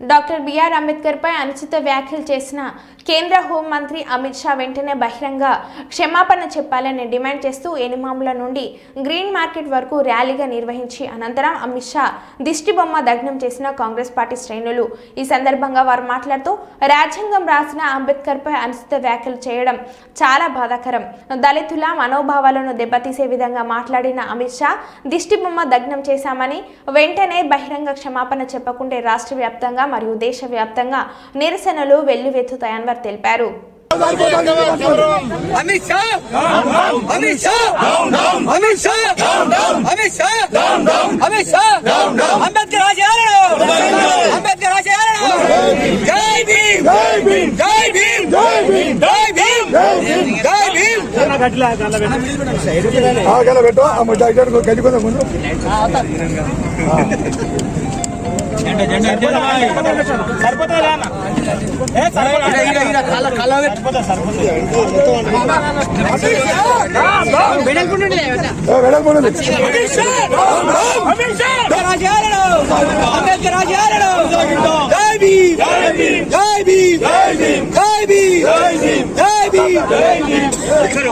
Doctor BR Ambedkar పై అనుచిత వ్యాఖ్యలు చేసిన కేంద్ర హోంమంత్రి అమిత్ షా వెంటనే బహిరంగ క్షమాపణ చెప్పాలని డిమాండ్ చేస్తూ ఎనిమాముల నుండి గ్రీన్ మార్కెట్ వరకు ర్యాలీగా నిర్వహించి అనంతరం అమిత్ షా దిష్టిబొమ్మ దగ్నం చేసిన కాంగ్రెస్ పార్టీ శ్రేణులు. ఈ సందర్భంగా వారు మాట్లాడుతూ రాజ్యాంగం రాసిన అంబేద్కర్ పై అనుచిత వ్యాఖ్యలు చేయడం చాలా బాధాకరం. దళితుల మనోభావాలను దెబ్బతీసే విధంగా మాట్లాడిన అమిత్ షా దిష్టిబొమ్మ దగ్నం చేశామని వెంటనే బహిరంగ క్షమాపణ చెప్పకుంటే రాష్ట్ర వ్యాప్తంగా మరియు దేశవ్యాప్తంగా నిరసనలు వెల్లువెత్తుతాయని వారు తెలిపారు.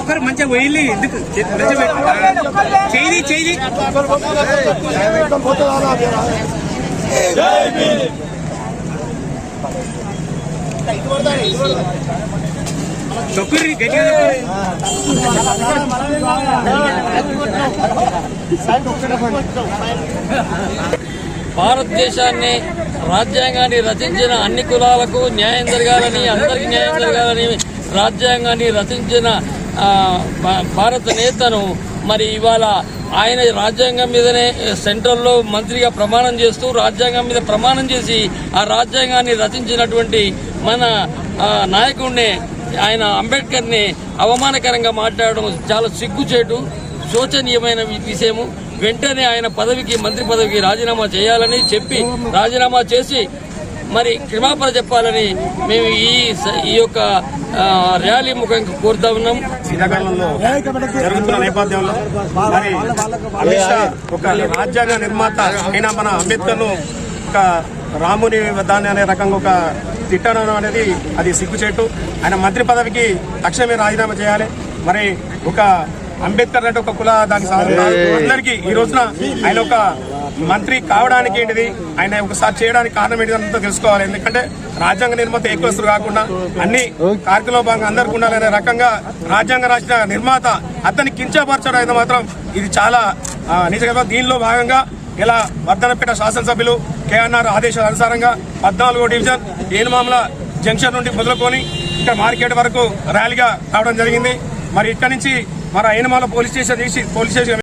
ఒక్కరు మంచిగా పోయి ఎందుకు చేయి భారతదేశాన్ని రాజ్యాంగాన్ని రచించిన అన్ని కులాలకు న్యాయం జరగాలని, అందరికీ న్యాయం జరగాలని రాజ్యాంగాన్ని రచించిన భారత నేతను మరి ఇవాళ ఆయన రాజ్యాంగం మీదనే సెంట్రల్లో మంత్రిగా ప్రమాణం చేస్తూ రాజ్యాంగం మీద ప్రమాణం చేసి ఆ రాజ్యాంగాన్ని రచించినటువంటి మన నాయకుడిని ఆయన అంబేద్కర్ని అవమానకరంగా మాట్లాడడం చాలా సిగ్గుచేటు, శోచనీయమైన విషయము. వెంటనే ఆయన మంత్రి పదవికి రాజీనామా చేయాలని చెప్పి రాజీనామా చేసి మరి క్షమాపణ చెప్పాలని మేము ఈ యొక్క ర్యాలీ ముఖంగా కోరుతా ఉన్నాం. శీతాకాలంలో జరుగుతున్న నేపథ్యంలో మరి అమిత్ షా ఒక రాజ్యాంగ నిర్మాత అయినా మన అంబేద్కర్ ను ఒక రాముని దాన్ని అనే రకంగా ఒక తిట్టడం అనేది అది సిగ్గుచేటు. ఆయన మంత్రి పదవికి తక్షణమే రాజీనామా చేయాలి. మరి ఒక అంబేద్కర్ అంటే ఒక కుల దానికి అందరికీ ఈ రోజున ఆయన ఒక మంత్రి కావడానికి ఏంటిది, ఆయన ఒకసారి చేయడానికి కారణం ఏంటిది అంతా తెలుసుకోవాలి. ఎందుకంటే రాజ్యాంగ నిర్మాత ఏ కులస్తులు కాకుండా అన్ని కార్యక్రమంలో భాగంగా అందరికీ ఉండాలనే రకంగా రాజ్యాంగ రాసిన నిర్మాత అతన్ని కించపరచడం అయితే మాత్రం ఇది చాలా నిజంగా. దీనిలో భాగంగా ఇలా వర్ధనపేట శాసనసభ్యులు కేఎన్ఆర్ ఆదేశాల అనుసారంగా 14వ డివిజన్ ఏనుమాముల జంక్షన్ నుండి మొదలుకొని ఇక్కడ మార్కెట్ వరకు ర్యాలీగా రావడం జరిగింది. మరి ఇక్కడ నుంచి మన ఏనుమాల పోలీస్ స్టేషన్